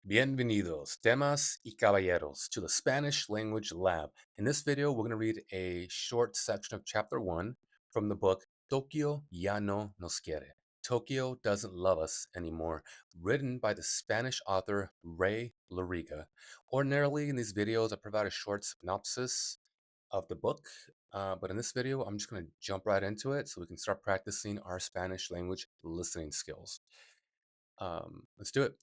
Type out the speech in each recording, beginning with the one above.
Bienvenidos, damas y caballeros, to the Spanish Language Lab. In this video, we're going to read a short section of Chapter 1 from the book Tokio ya no nos quiere. Tokyo doesn't love us anymore, written by the Spanish author Ray Loriga. Ordinarily, in these videos, I provide a short synopsis of the book, but in this video, I'm just going to jump right into it so we can start practicing our Spanish language listening skills. Let's do it.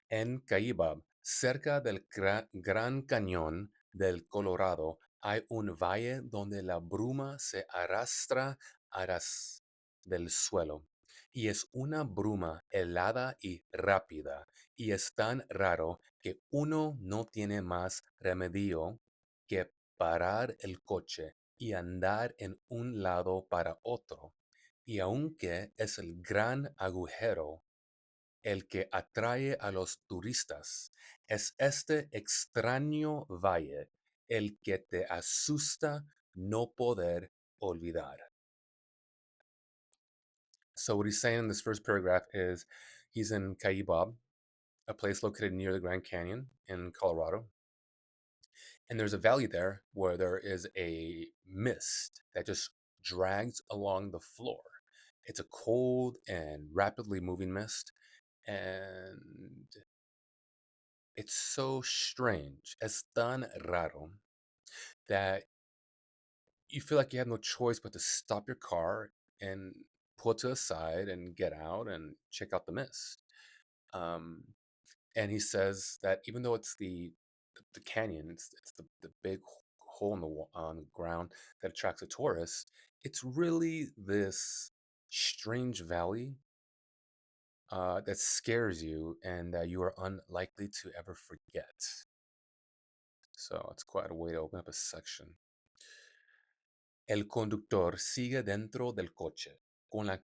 En Caibab, cerca del Gran Cañón del Colorado, hay un valle donde la bruma se arrastra a ras del suelo. Y es una bruma helada y rápida. Y es tan raro que uno no tiene más remedio que parar el coche y andar en un lado para otro. Y aunque es el gran agujero el que atrae a los turistas, es este extraño valle el que te asusta no poder olvidar. So what he's saying in this first paragraph is he's in Caibab, a place located near the Grand Canyon in Colorado. And there's a valley there where there is a mist that just drags along the floor. It's a cold and rapidly moving mist. And it's so strange, es tan raro, that you feel like you have no choice but to stop your car and pull to the side and get out and check out the mist. Um, and he says that even though it's the canyon, it's the big hole in on the ground that attracts the tourists, it's really this strange valley that scares you and that you are unlikely to ever forget. So it's quite a way to open up a section. El conductor sigue dentro del coche con la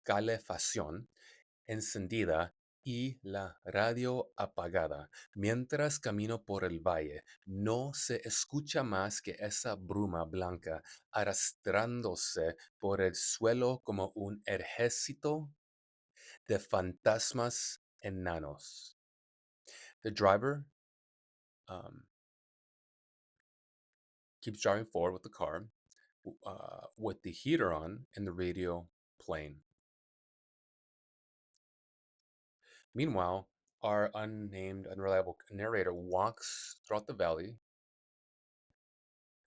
calefacción encendida y la radio apagada. Mientras camino por el valle, no se escucha más que esa bruma blanca arrastrándose por el suelo como un ejército de fantasmas enanos. The driver um, keeps driving forward with the car with the heater on and the radio playing. Meanwhile, our unnamed, unreliable narrator walks throughout the valley,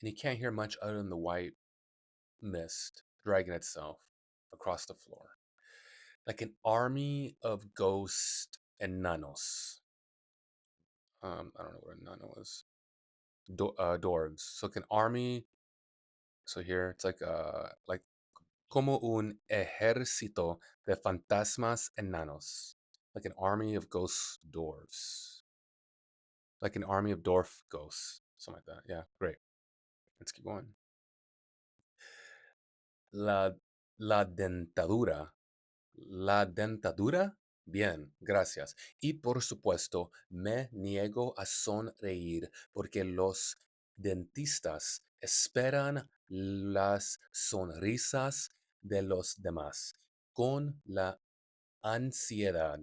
and he can't hear much other than the white mist dragging itself across the floor, like an army of ghosts and nanos. I don't know what a nano is. Dwarves. So like an army. So here it's like como un ejército de fantasmas enanos, like an army of ghost dwarves, like an army of dwarf ghosts, something like that. Yeah, great. Let's keep going. La, la dentadura. La dentadura. Bien, gracias. Y por supuesto, me niego a sonreír porque los dentistas esperan las sonrisas de los demás con la ansiedad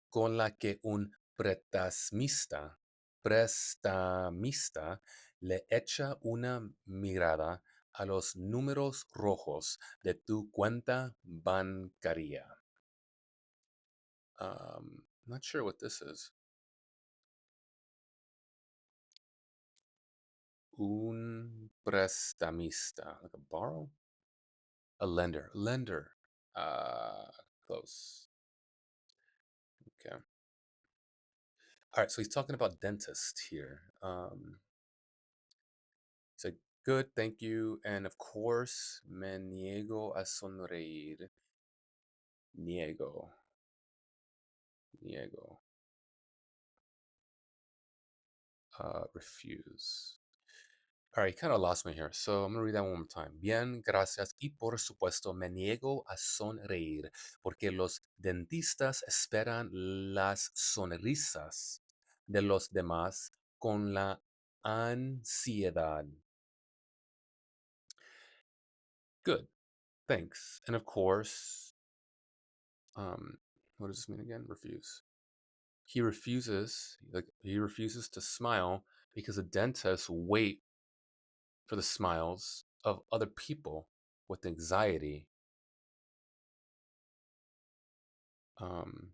con la que un prestamista le echa una mirada a los números rojos de tu cuenta bancaria. Not sure what this is. Un prestamista, like a borrow? A lender. Lender. Uh, Close. Okay. All right, so he's talking about dentist here. He's like, good, thank you. And of course, me niego a sonreír. Niego. Niego. Refuse. All right, kind of lost me here. So I'm going to read that one more time. Bien, gracias. Y por supuesto, me niego a sonreír porque los dentistas esperan las sonrisas de los demás con la ansiedad. Good, thanks. And of course, what does this mean again? Refuse. he refuses to smile because the dentists wait for the smiles of other people with anxiety, um,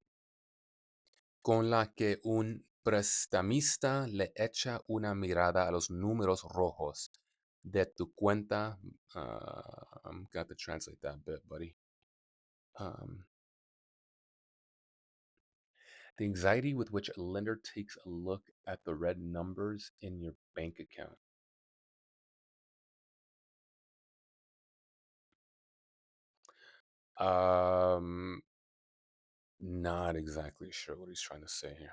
con la que un prestamista le echa una mirada a los números rojos de tu cuenta. I'm gonna have to translate that bit, buddy. Um, the anxiety with which a lender takes a look at the red numbers in your bank account. Um, Not exactly sure what he's trying to say here.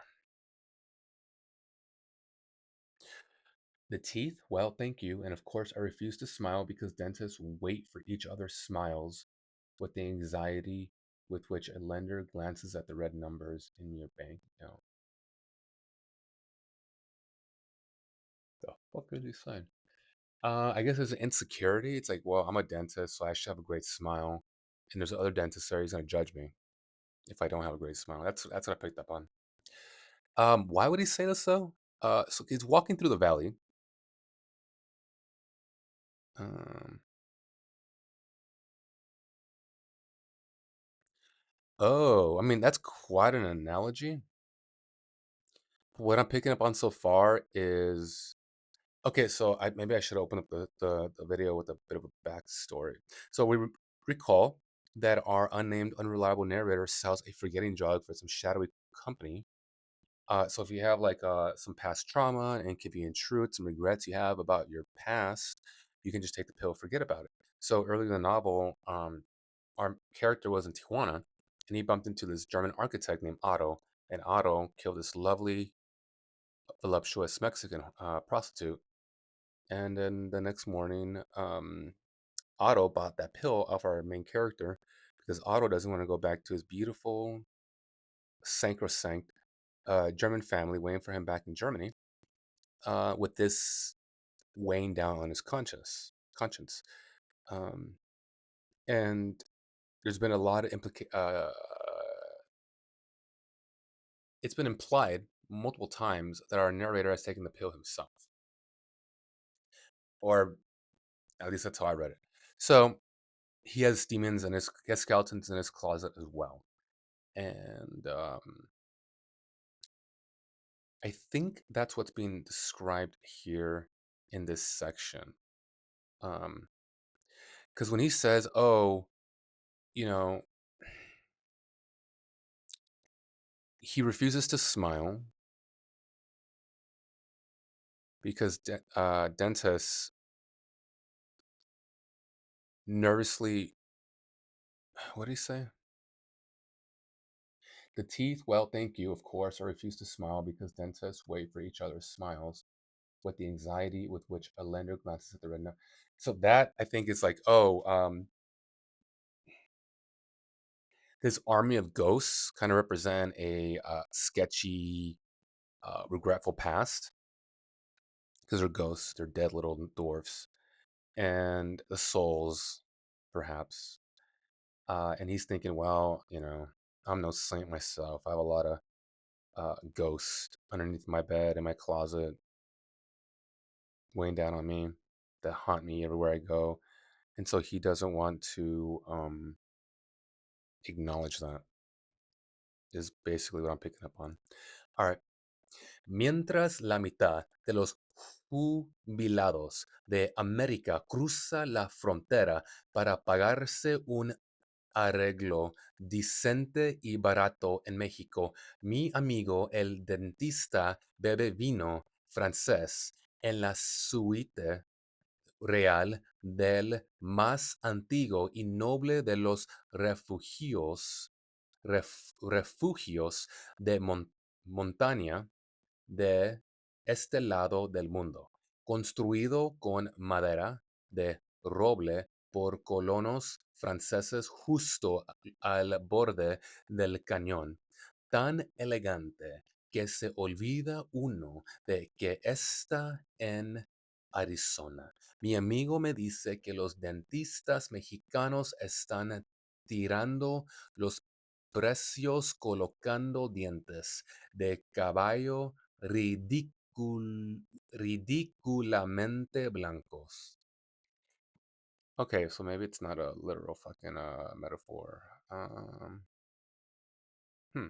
The teeth? Well, thank you. And of course, I refuse to smile because dentists wait for each other's smiles with the anxiety with which a lender glances at the red numbers in your bank account. The fuck is he saying? I guess there's an insecurity. It's like, well, I'm a dentist, so I should have a great smile. And there's other dentists there, he's gonna judge me if I don't have a great smile. That's what I picked up on. Why would he say this though? So he's walking through the valley. Um, oh, I mean that's quite an analogy. What I'm picking up on so far is okay. So maybe I should open up the video with a bit of a backstory. So we recall that our unnamed, unreliable narrator sells a forgetting drug for some shadowy company. So if you have like some past trauma and inconvenient truths and regrets you have about your past, you can just take the pill, forget about it. So early in the novel, our character was in Tijuana, and he bumped into this German architect named Otto, and Otto killed this lovely, voluptuous Mexican prostitute. And then the next morning, Otto bought that pill off our main character because Otto doesn't want to go back to his beautiful, sacrosanct German family waiting for him back in Germany with this weighing down on his conscience. Um, and there's been a lot of it's been implied multiple times that our narrator has taken the pill himself, or at least that's how I read it. So he has demons and he has skeletons in his closet as well, and I think that's what's being described here in this section. Um, because when he says, "Oh, you know," he refuses to smile because dentists nervously. What did he say? The teeth, well, thank you, of course. I refuse to smile because dentists wait for each other's smiles with the anxiety with which a lender glances at the retina. So that I think is like, oh, this army of ghosts kind of represent a sketchy, regretful past because they're ghosts, they're dead little dwarfs, and the souls, perhaps. And he's thinking, well, I'm no saint myself. I have a lot of ghosts underneath my bed in my closet weighing down on me that haunt me everywhere I go. And so he doesn't want to acknowledge that, is basically what I'm picking up on. All right. Mientras la mitad de los jubilados de América cruza la frontera para pagarse un arreglo decente y barato en México, mi amigo el dentista bebe vino francés en la suite real del más antiguo y noble de los refugios de montaña de este lado del mundo, construido con madera de roble por colonos franceses justo al borde del cañón, tan elegante que se olvida uno de que está en Arizona. Mi amigo me dice que los dentistas mexicanos están tirando los precios colocando dientes de caballo ridiculamente blancos. Okay, so maybe it's not a literal fucking metaphor. Hmm.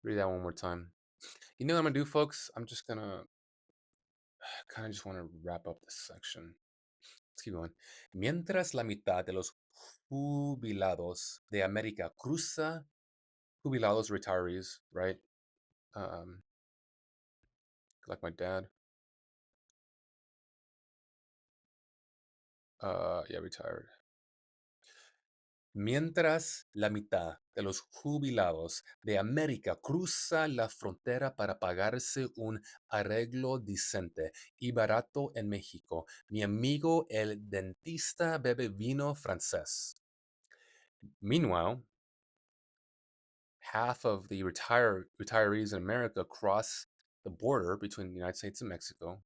Read that one more time. You know what I'm gonna do, folks? I'm just gonna kind of just want to wrap up this section. Let's keep going. Mientras la mitad de los jubilados de América cruza, jubilados, retirees, right? Um, like my dad. Yeah, retired. Mientras la mitad de los jubilados de América cruza la frontera para pagarse un arreglo decente y barato en México, mi amigo el dentista bebe vino francés. Meanwhile, half of the retirees in America cross the border between the United States and Mexico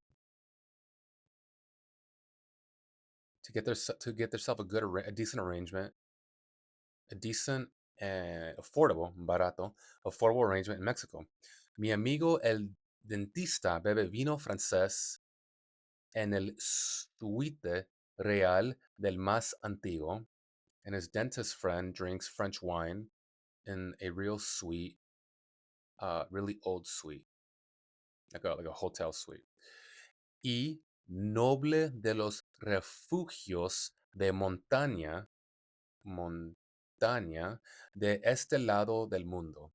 to get themselves a decent arrangement, a decent and affordable, barato, affordable arrangement in Mexico. Mi amigo el dentista bebe vino francés en el suite real del más antiguo, and his dentist friend drinks French wine in a real suite, really old suite, like a hotel suite. Y noble de los refugios de montaña de este lado del mundo.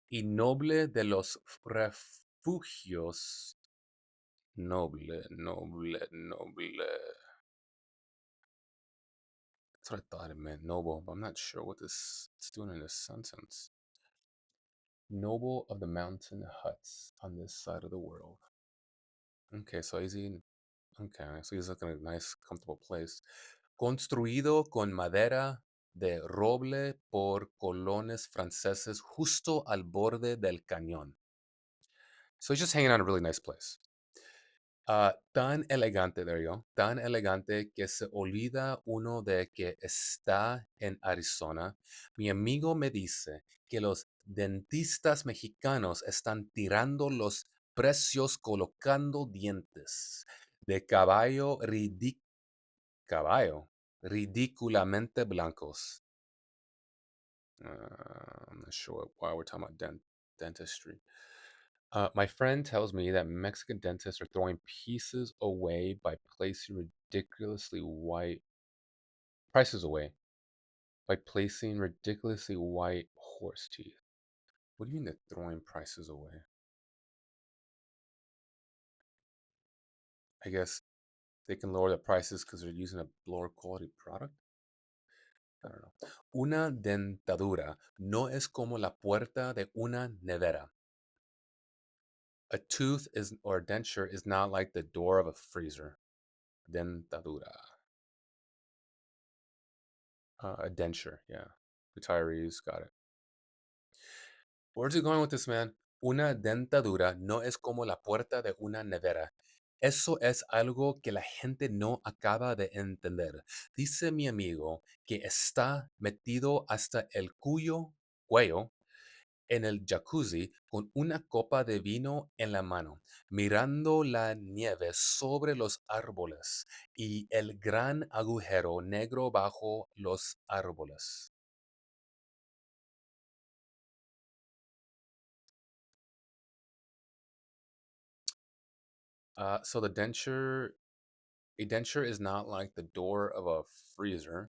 Y noble de los refugios, noble. That's what I thought it meant, noble, but I'm not sure what it's doing in this sentence. Noble of the mountain huts on this side of the world. Okay, so he's looking at a nice, comfortable place. Construido con madera de roble por colones franceses justo al borde del cañón. So he's just hanging out in a really nice place. Tan elegante, there you go, tan elegante que se olvida uno de que está en Arizona. Mi amigo me dice que los dentistas mexicanos están tirando los precios colocando dientes de caballo ridículamente blancos. I'm not sure why we're talking about dentistry. My friend tells me that Mexican dentists are throwing pieces away by placing prices away by placing ridiculously white horse teeth. What do you mean they're throwing prices away? I guess they can lower the prices because they're using a lower quality product. I don't know. Una dentadura no es como la puerta de una nevera. A tooth is or a denture is not like the door of a freezer. Dentadura. A denture, yeah. Retirees, got it. Where's he going with this, man? Una dentadura no es como la puerta de una nevera. Eso es algo que la gente no acaba de entender. Dice mi amigo que está metido hasta el cuello en el jacuzzi con una copa de vino en la mano, mirando la nieve sobre los árboles y el gran agujero negro bajo los árboles. So a denture is not like the door of a freezer.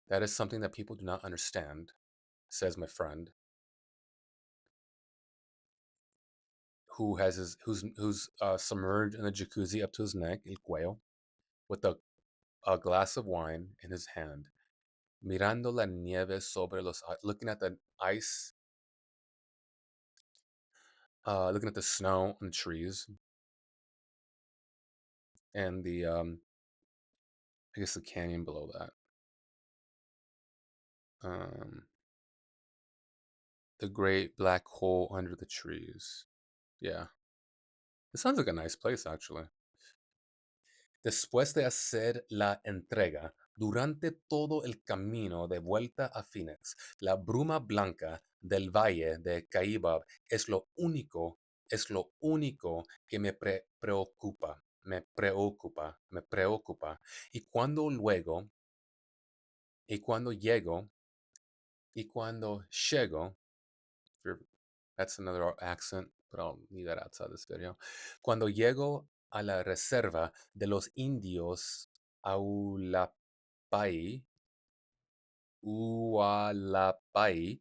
That is something that people do not understand, says my friend, who's submerged in a jacuzzi up to his neck, el cuello, with a glass of wine in his hand, mirando la nieve sobre looking at the ice, looking at the snow on the trees, and the I guess the canyon below that. The great black hole under the trees. Yeah, it sounds like a nice place actually. Después de hacer la entrega, Durante todo el camino de vuelta a Phoenix, la bruma blanca del valle de Caibab es lo único que me preocupa. Y cuando luego, y cuando llego, y cuando llego, that's another accent, but I'll leave that outside this video. Cuando llego a la reserva de los indios Aulapai, Ualapai,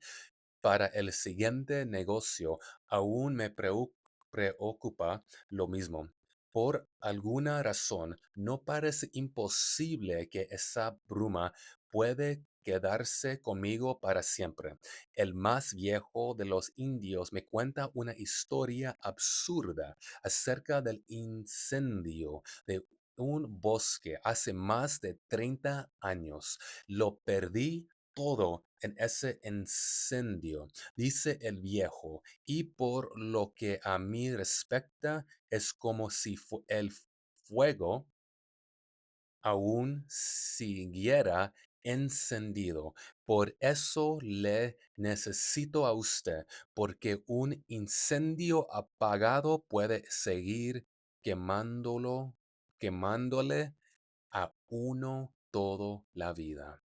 para el siguiente negocio, aún me preocupa lo mismo. Por alguna razón, no parece imposible que esa bruma puede quedarse conmigo para siempre. El más viejo de los indios me cuenta una historia absurda acerca del incendio de un bosque hace más de 30 años. Lo perdí todo en ese incendio, dice el viejo, y por lo que a mí respecta, es como si el fuego aún siguiera encendido. Por eso le necesito a usted, porque un incendio apagado puede seguir quemándole a uno toda la vida.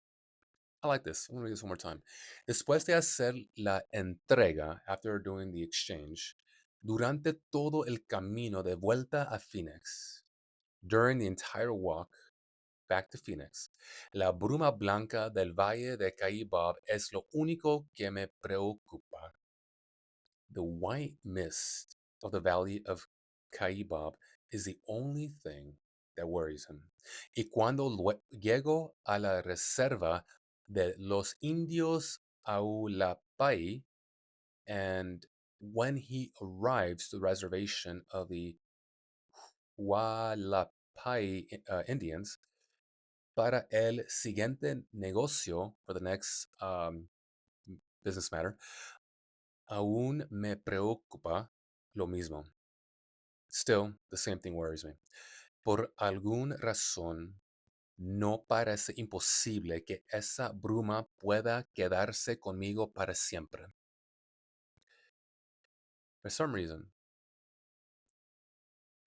I like this. I'm going to read this one more time. Después de hacer la entrega, after doing the exchange, durante todo el camino de vuelta a Phoenix, during the entire walk back to Phoenix, la bruma blanca del valle de Caibab es lo único que me preocupa. The white mist of the valley of Caibab is the only thing that worries him. Y cuando llego a la reserva de los indios Aulapai, and when he arrives to the reservation of the Hualapai Indians, para el siguiente negocio, for the next business matter, aún me preocupa lo mismo. Still, the same thing worries me. Por alguna razón, no parece imposible que esa bruma pueda quedarse conmigo para siempre. For some reason,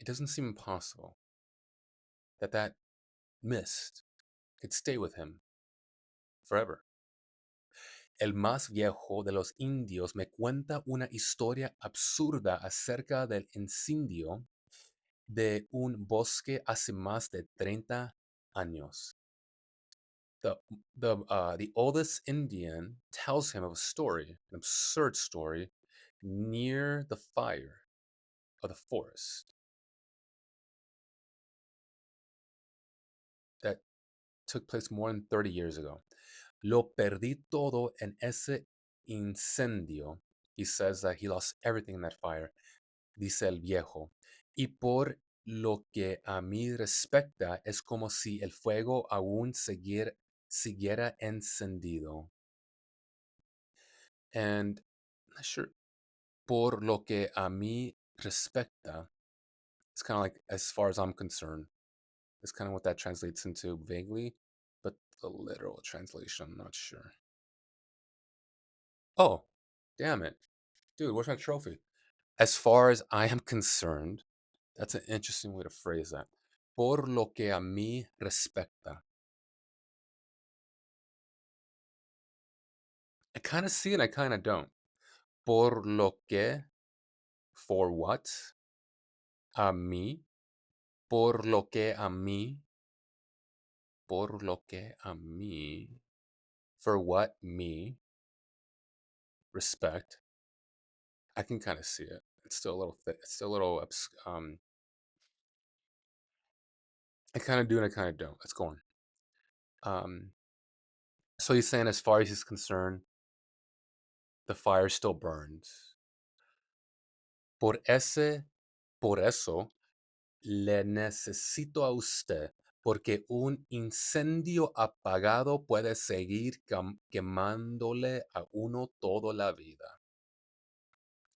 it doesn't seem impossible that that mist could stay with him forever. El más viejo de los indios me cuenta una historia absurda acerca del incendio de un bosque hace más de 30 años. The oldest Indian tells him of a story, an absurd story, near the fire of the forest that took place more than 30 years ago. Lo perdí todo en ese incendio. He says that he lost everything in that fire, dice el viejo. Y por lo que a mí respecta, es como si el fuego aún siguiera encendido. And I'm not sure, por lo que a mí respecta, it's kind of like as far as I'm concerned. It's kind of what that translates into vaguely, but the literal translation, I'm not sure. Oh, damn it. Dude, where's my trophy? As far as I am concerned, that's an interesting way to phrase that. Por lo que a mí respecta. I kind of see it, I kind of don't. Por lo que, for what? A mí. Por lo que a mí. Por lo que a mí. For what me. Respect. I can kind of see it. It's still a little thick. It's still a little, I kind of do and I kind of don't. Let's go on. So he's saying as far as he's concerned, the fire still burns. Por eso, le necesito a usted, porque un incendio apagado puede seguir quemándole a uno toda la vida.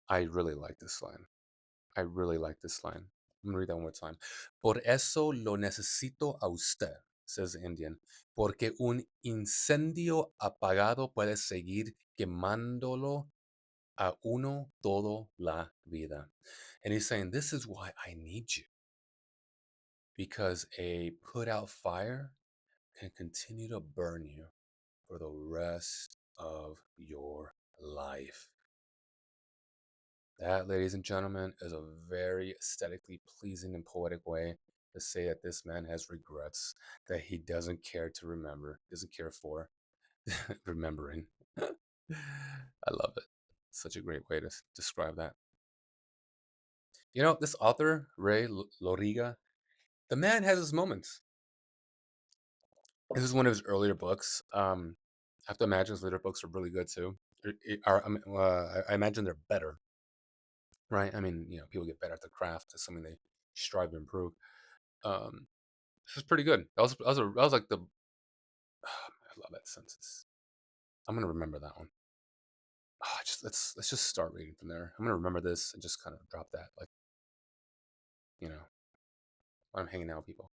I really like this line. I really like this line. I'm gonna read that one more time. Por eso lo necesito a usted. says the Indian, porque un incendio apagado puede seguir quemándolo a uno toda la vida. And he's saying, this is why I need you. Because a put out fire can continue to burn you for the rest of your life. That, ladies and gentlemen, is a very aesthetically pleasing and poetic way to say that this man has regrets that he doesn't care to remember, doesn't care for remembering. I love it. Such a great way to describe that. You know, this author, Ray Loriga, the man has his moments. This is one of his earlier books. I have to imagine his later books are really good too. I imagine they're better, right? I mean, you know, people get better at their craft. It's something they strive to improve. Um, this is pretty good. That was like the. I love that sentence. I'm gonna remember that one. Just let's just start reading from there. I'm gonna remember this and just kind of drop that, like, you know, when I'm hanging out with people.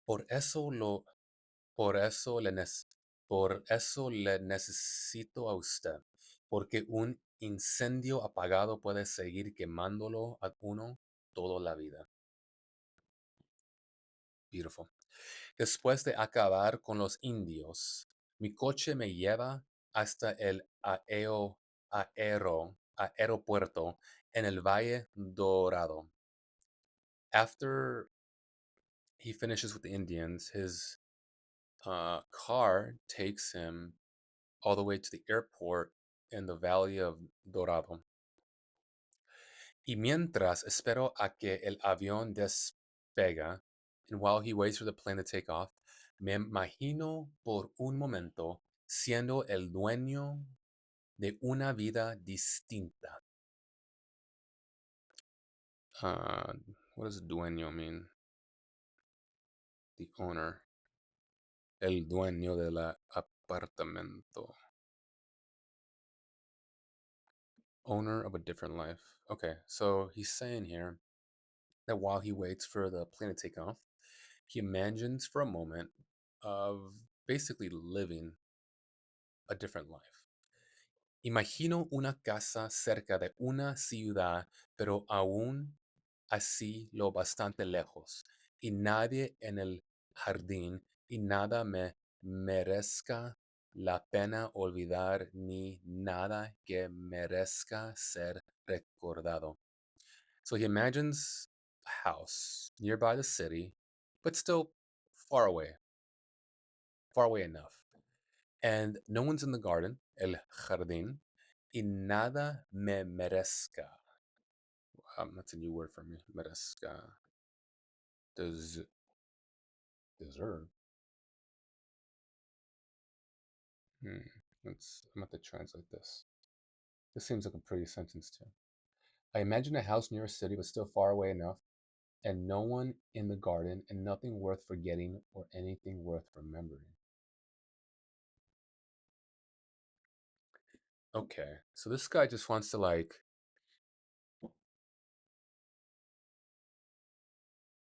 Por eso lo, por eso le, nes- por eso le necesito a usted, porque un incendio apagado puede seguir quemándolo a uno toda la vida. Beautiful. Después de acabar con los indios, mi coche me lleva hasta el aeropuerto en el Valle Dorado. After he finishes with the Indians, his car takes him all the way to the airport in the Valley of Dorado. Y mientras espero a que el avión despega, and while he waits for the plane to take off, me imagino por un momento siendo el dueño de una vida distinta. Uh, what does dueño mean? The owner. El dueño del apartamento. Owner of a different life. Okay, so he's saying here that while he waits for the plane to take off, he imagines for a moment of basically living a different life. Imagino una casa cerca de una ciudad, pero aún así lo bastante lejos, y nadie en el jardín, y nada me merezca la pena olvidar, ni nada que merezca ser recordado. So he imagines a house nearby the city, but still far away enough. And no one's in the garden, el jardín, y nada me merezca. That's a new word for me. Merezca. Deserve. I'm going to translate this. This seems like a pretty sentence too. I imagine a house near a city, but still far away enough, and no one in the garden, and nothing worth forgetting or anything worth remembering. Okay, so this guy just wants to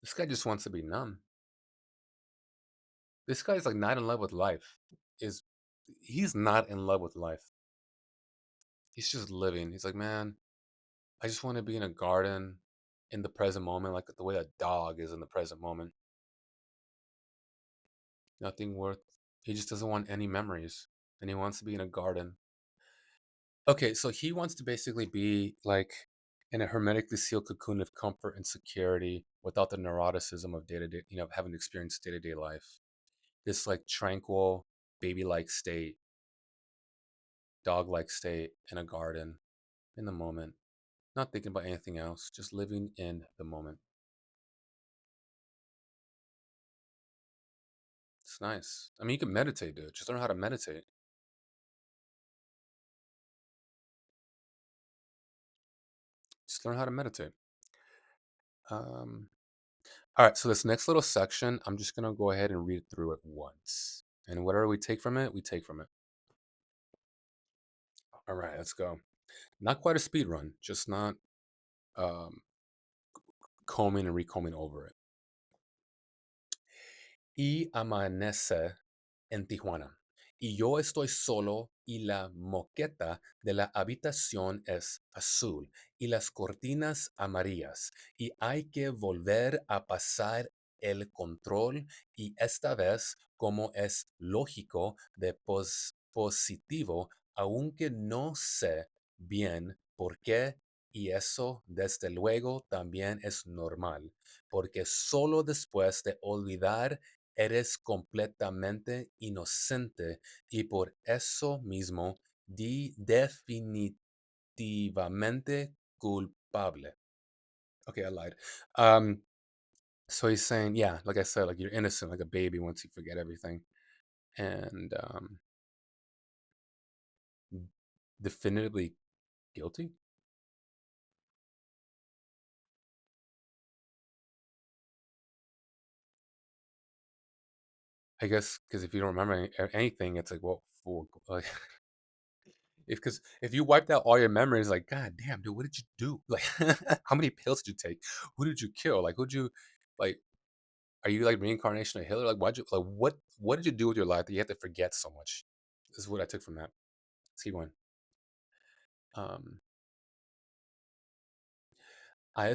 this guy just wants to be numb. This guy's like not in love with life. Is He's not in love with life. He's just living. He's like, man, I just want to be in a garden in the present moment, like the way a dog is in the present moment. Nothing worth. He just doesn't want any memories, and he wants to be in a garden. Okay, so he wants to basically be like in a hermetically sealed cocoon of comfort and security without the neuroticism of day to day, having to experience day to day life. This like tranquil, baby like state, dog like state in a garden in the moment, not thinking about anything else, just living in the moment. It's nice. I mean, you can meditate, dude. Just learn how to meditate. Just learn how to meditate. Um, all right, so this next little section, I'm just gonna go ahead and read through it once, and whatever we take from it, we take from it. All right, let's go. Not quite a speed run, just not um, combing and recombing over it. y amanece en Tijuana. Y yo estoy solo y la moqueta de la habitación es azul y las cortinas amarillas. Y hay que volver a pasar el control y esta vez, como es lógico, de positivo, aunque no sé bien por qué. Y eso, desde luego, también es normal, porque solo después de olvidar eres completamente inocente y por eso mismo definitivamente culpable. Okay, I lied. Um, so he's saying, yeah, like I said, like you're innocent, like a baby once you forget everything, and definitively guilty. I guess because if you don't remember anything, it's like, well, fool, like, because if you wiped out all your memories, like, God damn, dude, what did you do? Like, how many pills did you take? Who did you kill? Like, who'd you, like, are you like reincarnation of Hitler? Like, why'd you, like, what did you do with your life that you have to forget so much? This is what I took from that. Let's keep going. Um, a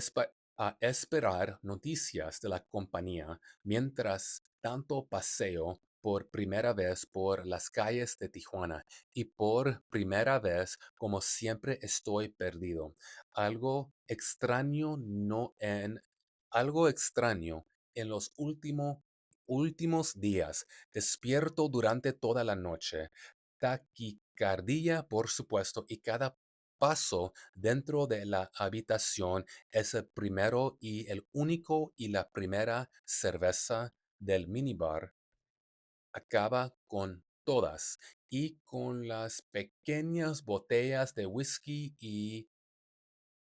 esperar noticias de la compañía mientras tanto paseo por primera vez por las calles de Tijuana y por primera vez, como siempre, estoy perdido. Algo extraño no en algo extraño en los últimos días. Despierto durante toda la noche. Taquicardia, por supuesto, y cada paso dentro de la habitación es el primero y el único y la primera cerveza del minibar acaba con todas y con las pequeñas botellas de whisky y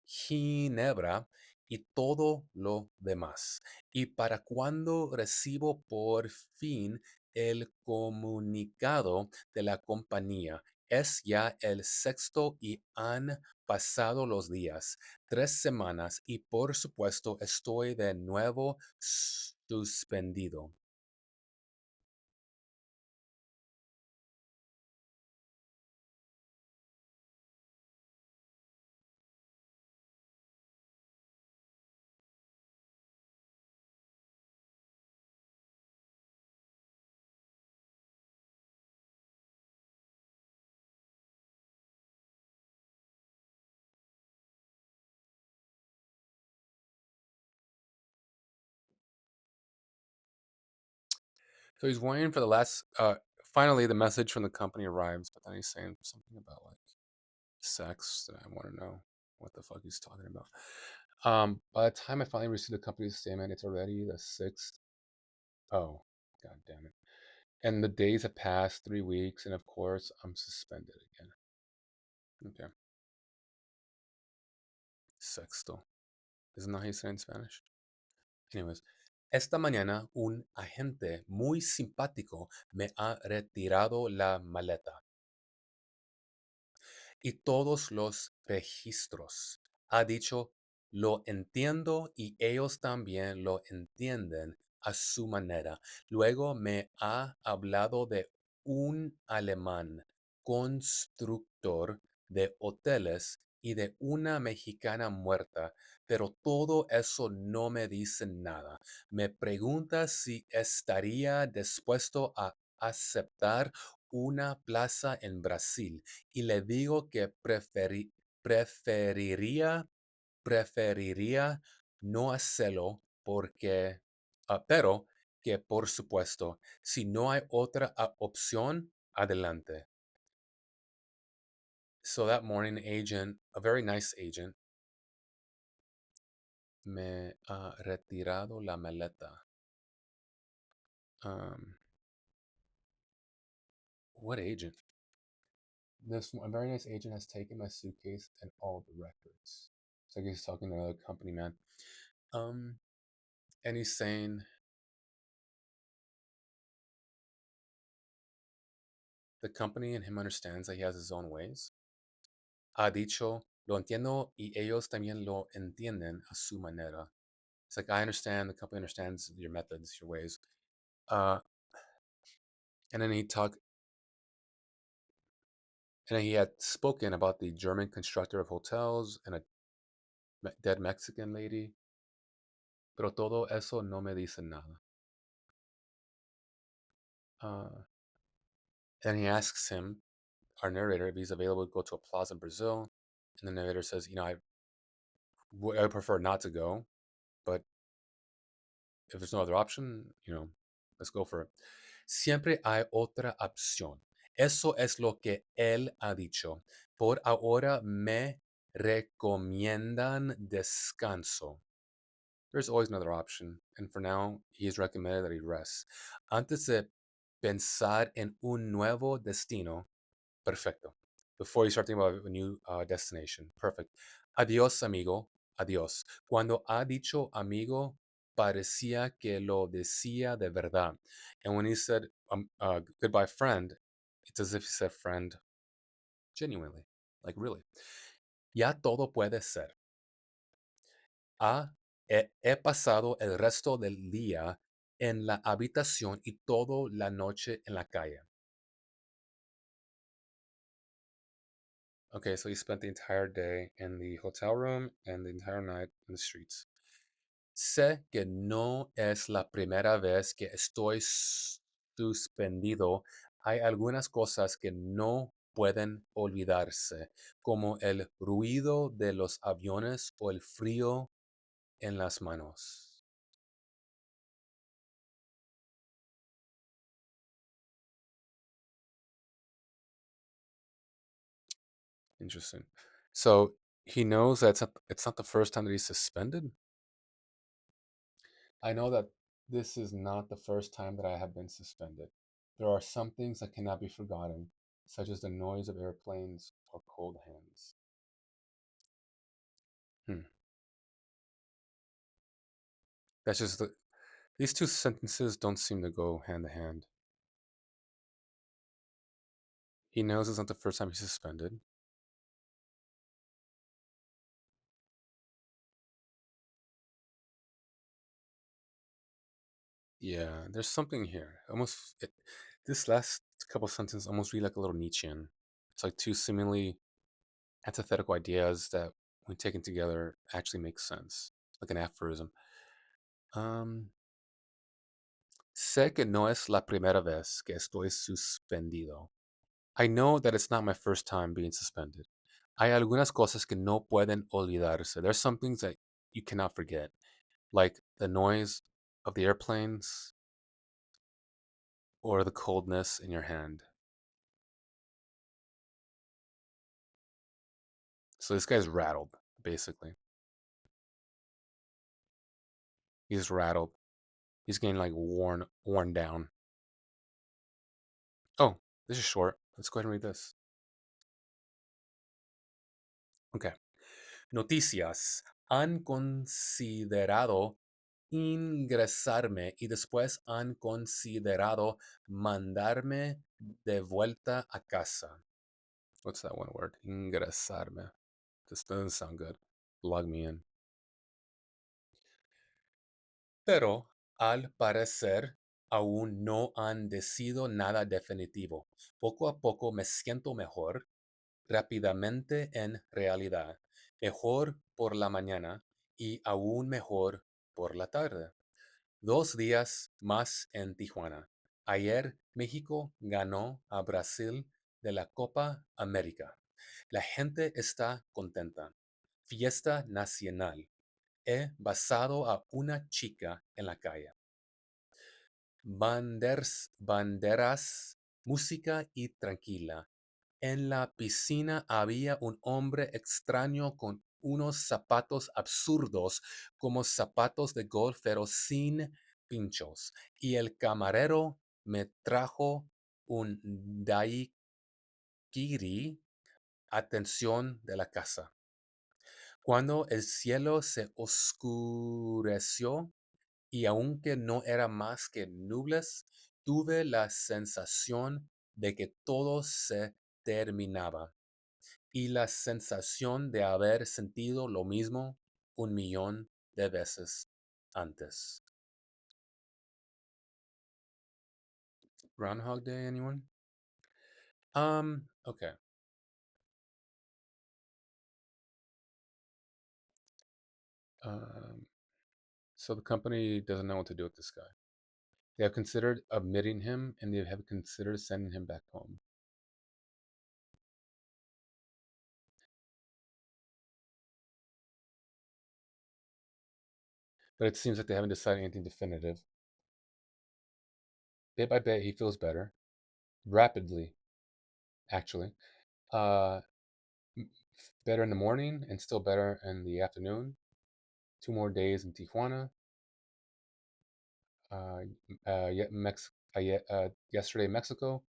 ginebra y todo lo demás. Y para cuando recibo por fin el comunicado de la compañía, es ya el sexto y han pasado los días, 3 semanas y por supuesto estoy de nuevo suspendido. So he's waiting for the last, finally the message from the company arrives, but then he's saying something about like sex that I want to know what the fuck he's talking about. By the time I finally receive the company's statement, it's already the 6th. Oh, god damn it. And the days have passed, 3 weeks, and of course, I'm suspended again. Okay. Sexto. Isn't that how you say in Spanish? Anyways, esta mañana un agente muy simpático me ha retirado la maleta y todos los registros. Ha dicho, lo entiendo y ellos también lo entienden a su manera. Luego me ha hablado de un alemán constructor de hoteles y de una mexicana muerta, pero todo eso no me dice nada. Me pregunta si estaría dispuesto a aceptar una plaza en Brasil y le digo que preferiría, preferiría no hacerlo porque, pero que por supuesto, si no hay otra opción, adelante. So that morning, agent, a very nice agent, me ha retirado la maleta. Um, what agent? This a very nice agent has taken my suitcase and all the records. So I guess he's talking to another company man. Um, and he's saying the company and him understands that he has his own ways. Ha dicho, lo entiendo y ellos también lo entienden a su manera. It's like, I understand, the company understands your methods, your ways. Uh, and then he had spoken about the German constructor of hotels and a dead Mexican lady. Pero todo eso no me dice nada. Uh, and he asks him, our narrator, if he's available to go to a plaza in Brazil. And the narrator says, I prefer not to go, but if there's no other option, let's go for it. Siempre hay otra opción. Eso es lo que él ha dicho. Por ahora me recomiendan descanso. There's always another option, and for now, he is recommended that he rests. Antes de pensar en un nuevo destino, perfecto. Before you start thinking about a new destination, perfect. Adiós, amigo. Adiós. Cuando ha dicho amigo, parecía que lo decía de verdad. And when he said goodbye, friend, it's as if he said friend genuinely, like really. Ya todo puede ser. He pasado el resto del día en la habitación y toda la noche en la calle. Okay, so he spent the entire day in the hotel room and the entire night in the streets. Sé que no es la primera vez que estoy suspendido. Hay algunas cosas que no pueden olvidarse, como el ruido de los aviones o el frío en las manos. Interesting. So he knows that it's not the first time that he's suspended. I know that this is not the first time that I have been suspended. There are some things that cannot be forgotten, such as the noise of airplanes or cold hands. Hmm. That's just these two sentences don't seem to go hand in hand. He knows it's not the first time he's suspended. Yeah, there's something here. This last couple sentences almost read like a little Nietzschean. It's like two seemingly antithetical ideas that, when taken together, actually make sense, like an aphorism. Um, Sé que no es la primera vez que estoy suspendido. I know that it's not my first time being suspended. Hay algunas cosas que no pueden olvidarse. There's some things that you cannot forget, like the noise of the airplanes or the coldness in your hand. So this guy's rattled, basically. He's rattled. He's getting like worn down. Oh, this is short. Let's go ahead and read this. Okay. Noticias. Han considerado ingresarme y después han considerado mandarme de vuelta a casa. What's that one word? Ingresarme. This doesn't sound good. Log me in. Pero, al parecer, aún no han decidido nada definitivo. Poco a poco me siento mejor, rápidamente en realidad, mejor por la mañana y aún mejor por la tarde. 2 días más en Tijuana. Ayer México ganó a Brasil de la Copa América. La gente está contenta. Fiesta nacional. He basado a una chica en la calle. Banderas, música y tranquila. En la piscina había un hombre extraño con unos zapatos absurdos como zapatos de golf, pero sin pinchos. Y el camarero me trajo un daiquiri, atención de la casa. Cuando el cielo se oscureció, y aunque no era más que nubes, tuve la sensación de que todo se terminaba y la sensación de haber sentido lo mismo 1 millón de veces antes. Groundhog Day, anyone? Okay. Um, so the company doesn't know what to do with this guy. They have considered omitting him and they have considered sending him back home. But it seems like they haven't decided anything definitive. Bit by bit, he feels better. Rapidly, actually. Uh, Better in the morning and still better in the afternoon. 2 more days in Tijuana. Uh, Yesterday, Mexico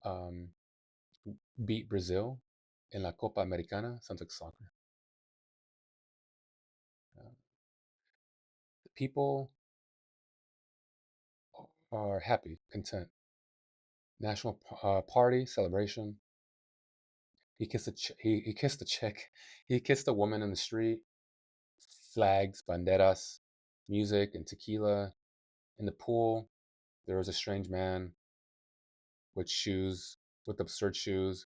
um, beat Brazil in La Copa Americana. Sounds like soccer. Uh, the people are happy, content. National party celebration. He kissed a chick. He kissed a woman in the street. Flags, banderas, music, and tequila. In the pool, there was a strange man with shoes, with absurd shoes,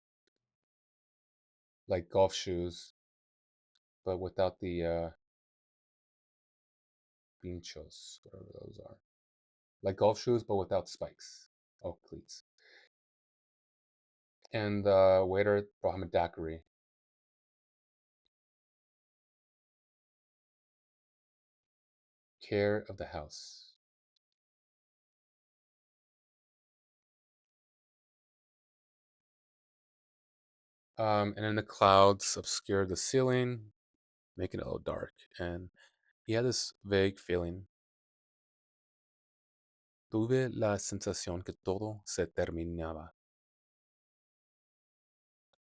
like golf shoes, but without the pinchos, whatever those are. Like golf shoes, but without spikes. Oh, cleats. And the waiter brought him a daiquiri. Care of the house. And then the clouds obscured the ceiling, making it a little dark. And he had this vague feeling. Tuve la sensación que todo se terminaba.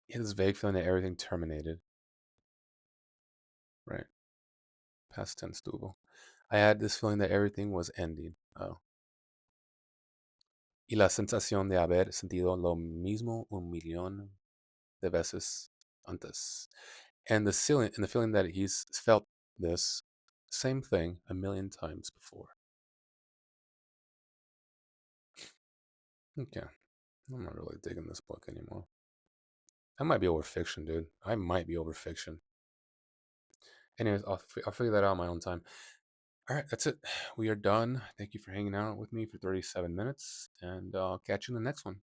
He had this vague feeling that everything terminated. Right. Past tense tuvo. I had this feeling that everything was ending. Oh. Y la sensación de haber sentido lo mismo un millón de veces antes. And the feeling that he's felt this same thing a million times before. Okay. I'm not really digging this book anymore. I might be over fiction, dude. I might be over fiction. Anyways, I'll figure that out on my own time. All right, that's it. We are done. Thank you for hanging out with me for 37 minutes, and I'll catch you in the next one.